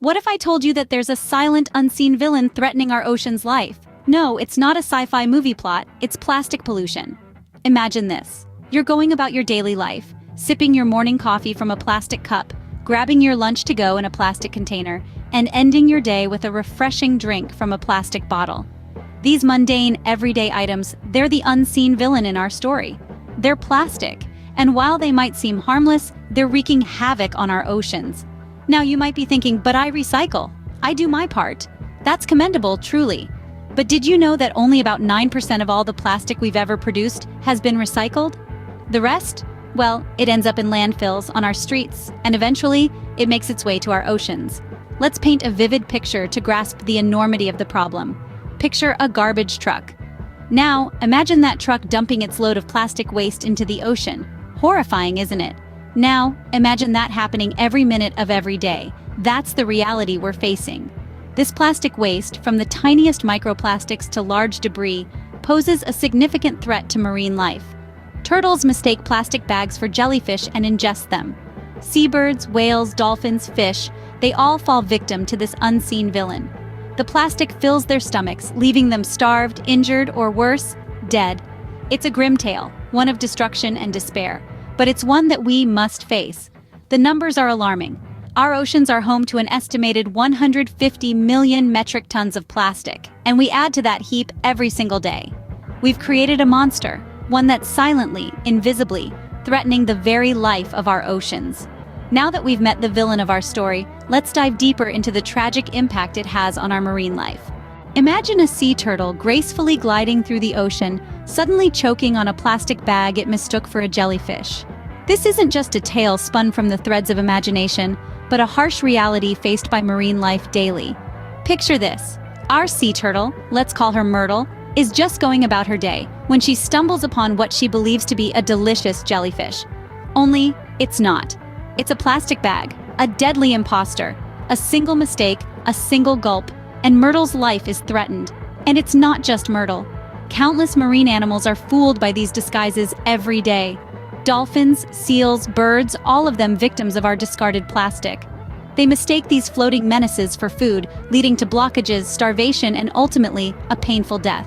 What if I told you that there's a silent, unseen villain threatening our ocean's life? No, it's not a sci-fi movie plot, it's plastic pollution. Imagine this. You're going about your daily life, sipping your morning coffee from a plastic cup, grabbing your lunch to go in a plastic container, and ending your day with a refreshing drink from a plastic bottle. These mundane, everyday items, they're the unseen villain in our story. They're plastic, and while they might seem harmless, they're wreaking havoc on our oceans. Now you might be thinking, but I recycle. I do my part. That's commendable, truly. But did you know that only about 9% of all the plastic we've ever produced has been recycled? The rest? Well, it ends up in landfills, on our streets, and eventually, it makes its way to our oceans. Let's paint a vivid picture to grasp the enormity of the problem. Picture a garbage truck. Now, imagine that truck dumping its load of plastic waste into the ocean. Horrifying, isn't it? Now, imagine that happening every minute of every day. That's the reality we're facing. This plastic waste, from the tiniest microplastics to large debris, poses a significant threat to marine life. Turtles mistake plastic bags for jellyfish and ingest them. Seabirds, whales, dolphins, fish, they all fall victim to this unseen villain. The plastic fills their stomachs, leaving them starved, injured, or worse, dead. It's a grim tale, one of destruction and despair, but it's one that we must face. The numbers are alarming. Our oceans are home to an estimated 150 million metric tons of plastic, and we add to that heap every single day. We've created a monster, one that's silently, invisibly, threatening the very life of our oceans. Now that we've met the villain of our story, let's dive deeper into the tragic impact it has on our marine life. Imagine a sea turtle gracefully gliding through the ocean, suddenly choking on a plastic bag it mistook for a jellyfish. This isn't just a tale spun from the threads of imagination, but a harsh reality faced by marine life daily. Picture this. Our sea turtle, let's call her Myrtle, is just going about her day when she stumbles upon what she believes to be a delicious jellyfish. Only, it's not. It's a plastic bag, a deadly imposter. A single mistake, a single gulp, and Myrtle's life is threatened. And it's not just Myrtle. Countless marine animals are fooled by these disguises every day. Dolphins, seals, birds, all of them victims of our discarded plastic. They mistake these floating menaces for food, leading to blockages, starvation, and ultimately, a painful death.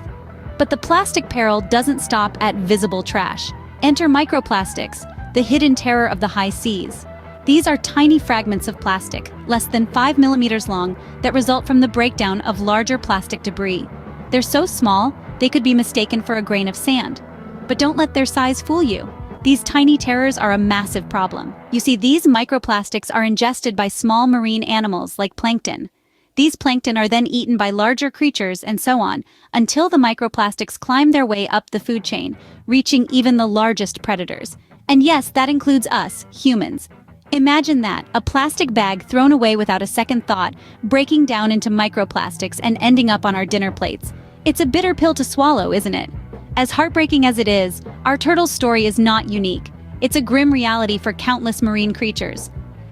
But the plastic peril doesn't stop at visible trash. Enter microplastics, the hidden terror of the high seas. These are tiny fragments of plastic, less than 5 millimeters long, that result from the breakdown of larger plastic debris. They're so small, they could be mistaken for a grain of sand. But don't let their size fool you. These tiny terrors are a massive problem. You see, these microplastics are ingested by small marine animals like plankton. These plankton are then eaten by larger creatures and so on, until the microplastics climb their way up the food chain, reaching even the largest predators. And yes, that includes us, humans. Imagine that, a plastic bag thrown away without a second thought, breaking down into microplastics and ending up on our dinner plates. It's a bitter pill to swallow, isn't it? As heartbreaking as it is, our turtle's story is not unique. It's a grim reality for countless marine creatures.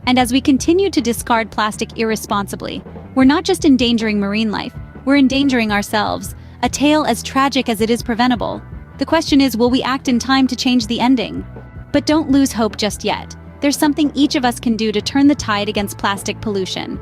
And as we continue to discard plastic irresponsibly, we're not just endangering marine life, we're endangering ourselves, a tale as tragic as it is preventable. The question is, will we act in time to change the ending? But don't lose hope just yet. There's something each of us can do to turn the tide against plastic pollution.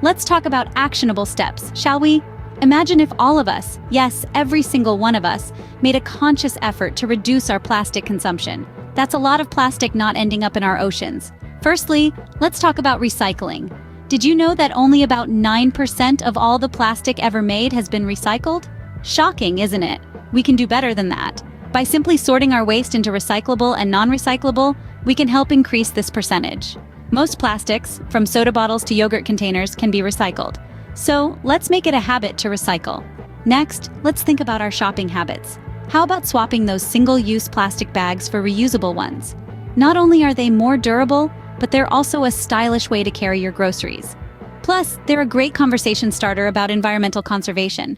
Let's talk about actionable steps, shall we? Imagine if all of us, yes, every single one of us, made a conscious effort to reduce our plastic consumption. That's a lot of plastic not ending up in our oceans. Firstly, let's talk about recycling. Did you know that only about 9% of all the plastic ever made has been recycled? Shocking, isn't it? We can do better than that. By simply sorting our waste into recyclable and non-recyclable, we can help increase this percentage. Most plastics, from soda bottles to yogurt containers, can be recycled. So let's make it a habit to recycle. Next, let's think about our shopping habits. How about swapping those single-use plastic bags for reusable ones? Not only are they more durable, but they're also a stylish way to carry your groceries. Plus, they're a great conversation starter about environmental conservation.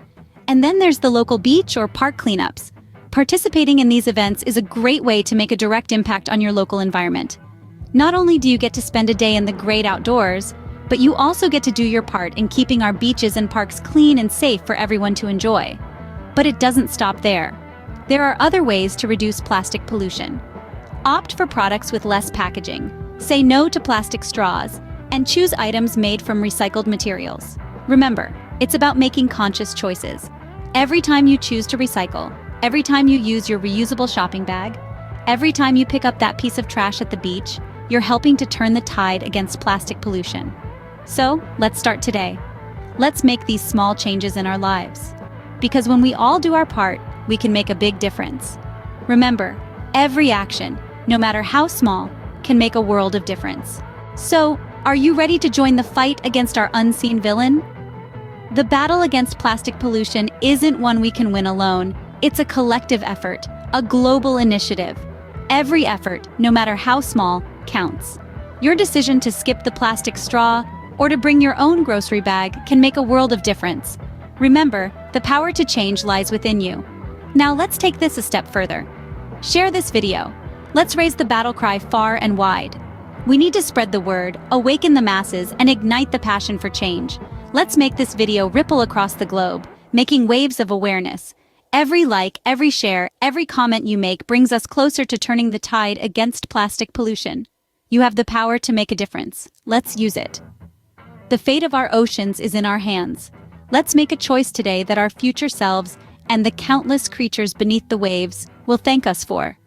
And then there's the local beach or park cleanups. Participating in these events is a great way to make a direct impact on your local environment. Not only do you get to spend a day in the great outdoors, but you also get to do your part in keeping our beaches and parks clean and safe for everyone to enjoy. But it doesn't stop there. There are other ways to reduce plastic pollution. Opt for products with less packaging. Say no to plastic straws. and choose items made from recycled materials. Remember, it's about making conscious choices. Every time you choose to recycle, every time you use your reusable shopping bag, every time you pick up that piece of trash at the beach, you're helping to turn the tide against plastic pollution. So, let's start today. Let's make these small changes in our lives. Because when we all do our part, we can make a big difference. Remember, every action, no matter how small, can make a world of difference. So, are you ready to join the fight against our unseen villain? The battle against plastic pollution isn't one we can win alone. It's a collective effort, a global initiative. Every effort, no matter how small, counts. Your decision to skip the plastic straw or to bring your own grocery bag can make a world of difference. Remember, the power to change lies within you. Now let's take this a step further. Share this video. Let's raise the battle cry far and wide. We need to spread the word, awaken the masses, and ignite the passion for change. Let's make this video ripple across the globe, making waves of awareness. Every like, every share, every comment you make brings us closer to turning the tide against plastic pollution. You have the power to make a difference. Let's use it. The fate of our oceans is in our hands. Let's make a choice today that our future selves and the countless creatures beneath the waves will thank us for.